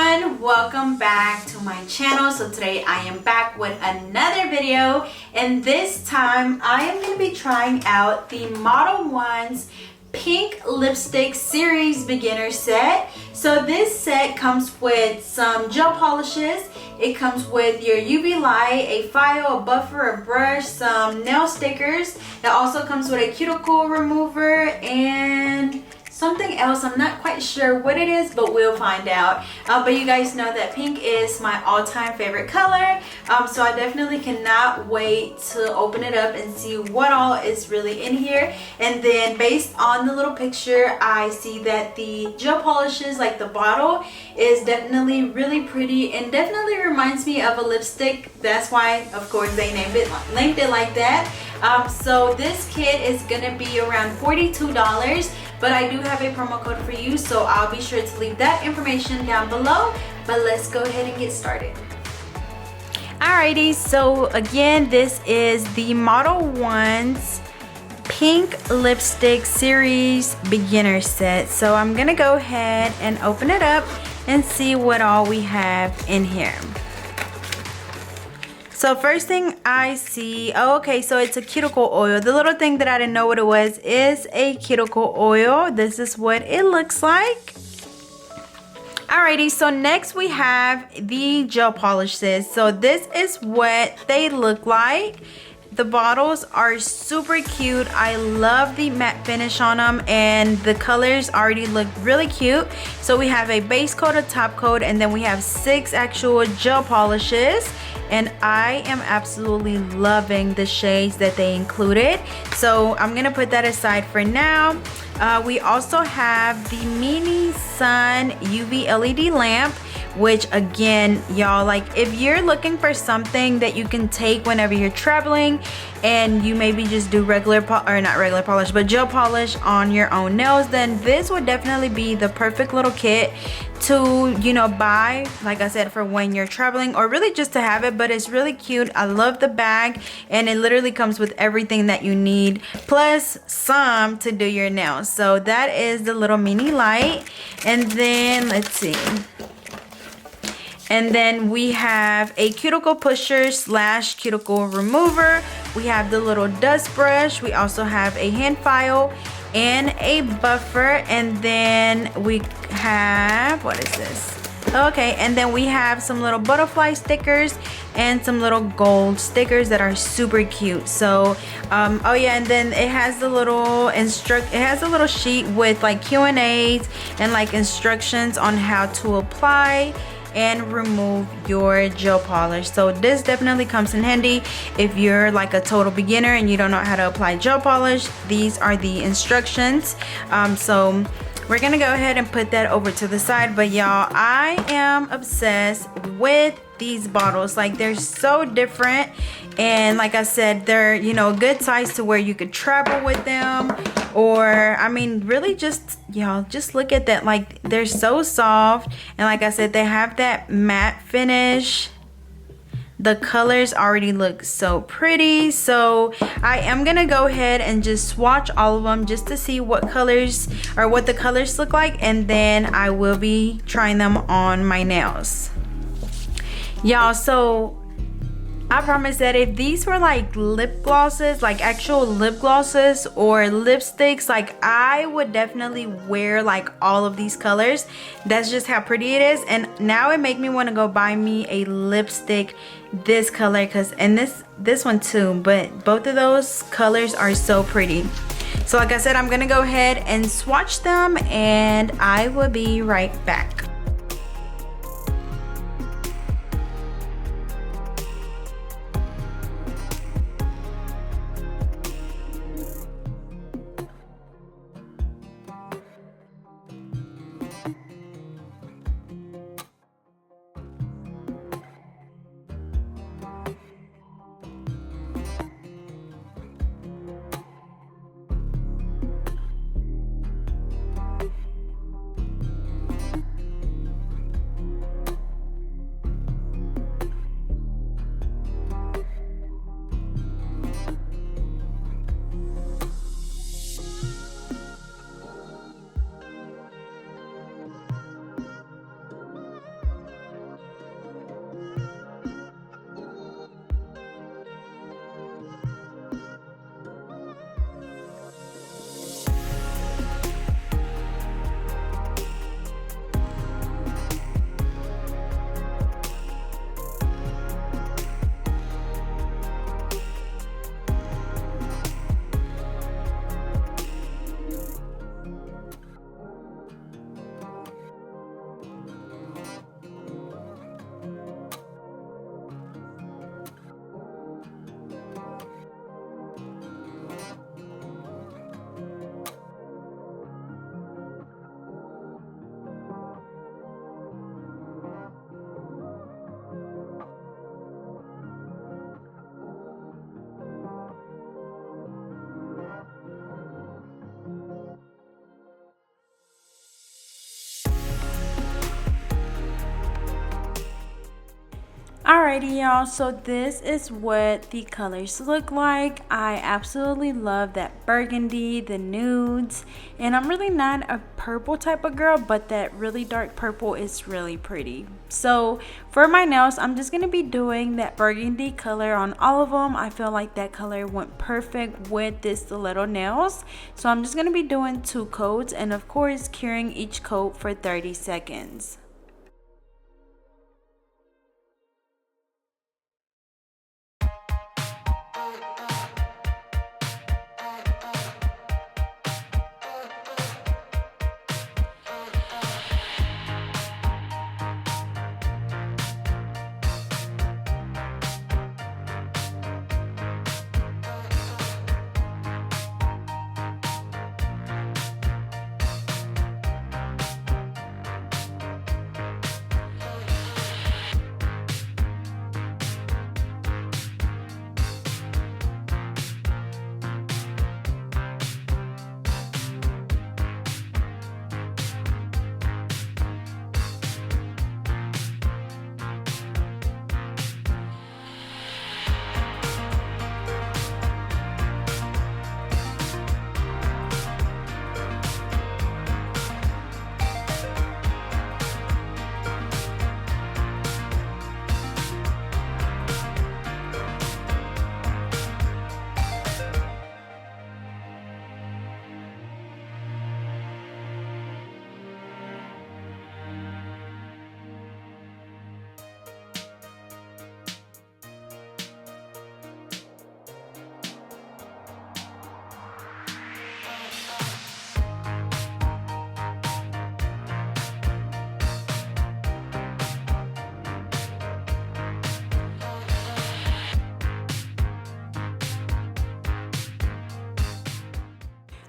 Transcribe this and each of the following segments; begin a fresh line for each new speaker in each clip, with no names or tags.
everyone, welcome back to my channel. So today I am back with another video, and this time I am going to be trying out the Modelones Pink Lipstick Series Beginner Set. So this set comes with some gel polishes. It comes with your UV light, a file, a buffer, a brush, some nail stickers. It also comes with a cuticle remover and something else. I'm not quite sure what it is, but we'll find out. But you guys know that pink is my all-time favorite color, so I definitely cannot wait to open it up and see what all is really in here. And then based on the little picture, I see that the gel polishes, like the bottle, is definitely really pretty and definitely reminds me of a lipstick. That's why, of course, they named it like that. So this kit is gonna be around $42, but I do have a promo code for you, so I'll be sure to leave that information down below. But let's go ahead and get started. Alrighty, so again, this is the Modelones Pink Lipstick Series Beginner Set. So I'm gonna go ahead and open it up and see what all we have in here. So first thing I see, oh, okay, so it's a cuticle oil. The little thing that I didn't know what it was is a cuticle oil. This is what it looks like. Alrighty, so next we have the gel polishes. So this is what they look like. The bottles are super cute. I love the matte finish on them, and the colors already look really cute. So we have a base coat, a top coat, and then we have 6 actual gel polishes. And I am absolutely loving the shades that they included. So I'm gonna put that aside for now. We also have the Mini Sun UV LED lamp, which again, y'all, like if you're looking for something that you can take whenever you're traveling and you maybe just do not regular polish, but gel polish on your own nails, then this would definitely be the perfect little kit to, you know, buy, like I said, for when you're traveling or really just to have it. But it's really cute. I love the bag, and it literally comes with everything that you need plus some to do your nails. So that is the little mini light. And then let's see, and then we have a cuticle pusher / cuticle remover. We have the little dust brush. We also have a hand file and a buffer. And then we have, what is this? Okay, and then we have some little butterfly stickers and some little gold stickers that are super cute. So oh yeah, and then it has the little sheet with like Q&As and like instructions on how to apply and remove your gel polish. So this definitely comes in handy if you're like a total beginner and you don't know how to apply gel polish. These are the instructions. So we're gonna go ahead and put that over to the side. But y'all, I am obsessed with these bottles. Like, they're so different, and like I said, they're, you know, good size to where you could travel with them, or I mean really just, y'all, just look at that. Like, they're so soft, and like I said, they have that matte finish. The colors already look so pretty. So I am gonna go ahead and just swatch all of them just to see what colors or what the colors look like, and then I will be trying them on my nails, y'all. So I promise that if these were like lip glosses, like actual lip glosses or lipsticks, like I would definitely wear like all of these colors. That's just how pretty it is. And now it make me want to go buy me a lipstick this color, and this one too. But both of those colors are so pretty. So like I said, I'm gonna go ahead and swatch them, and I will be right back. Alrighty, y'all, so this is what the colors look like. I absolutely love that burgundy, the nudes, and I'm really not a purple type of girl, but that really dark purple is really pretty. So for my nails, I'm just going to be doing that burgundy color on all of them. I feel like that color went perfect with this stiletto nails. So I'm just going to be doing 2 coats, and of course curing each coat for 30 seconds.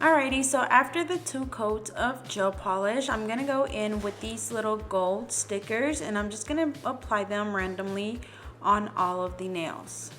Alrighty, so after the 2 coats of gel polish, I'm going to go in with these little gold stickers, and I'm just going to apply them randomly on all of the nails.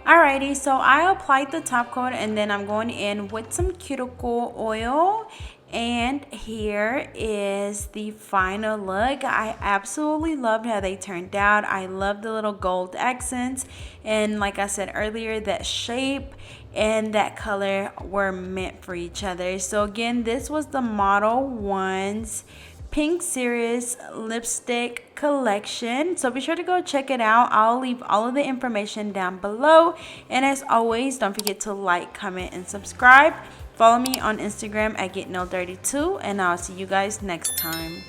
Alrighty, so I applied the top coat and then I'm going in with some cuticle oil. And here is the final look. I absolutely loved how they turned out. I love the little gold accents. And like I said earlier, that shape and that color were meant for each other. So again, this was the Model 1's Pink Series lipstick collection. So be sure to go check it out. I'll leave all of the information down below. And as always, don't forget to like, comment, and subscribe. Follow me on Instagram at GetNail32, and I'll see you guys next time.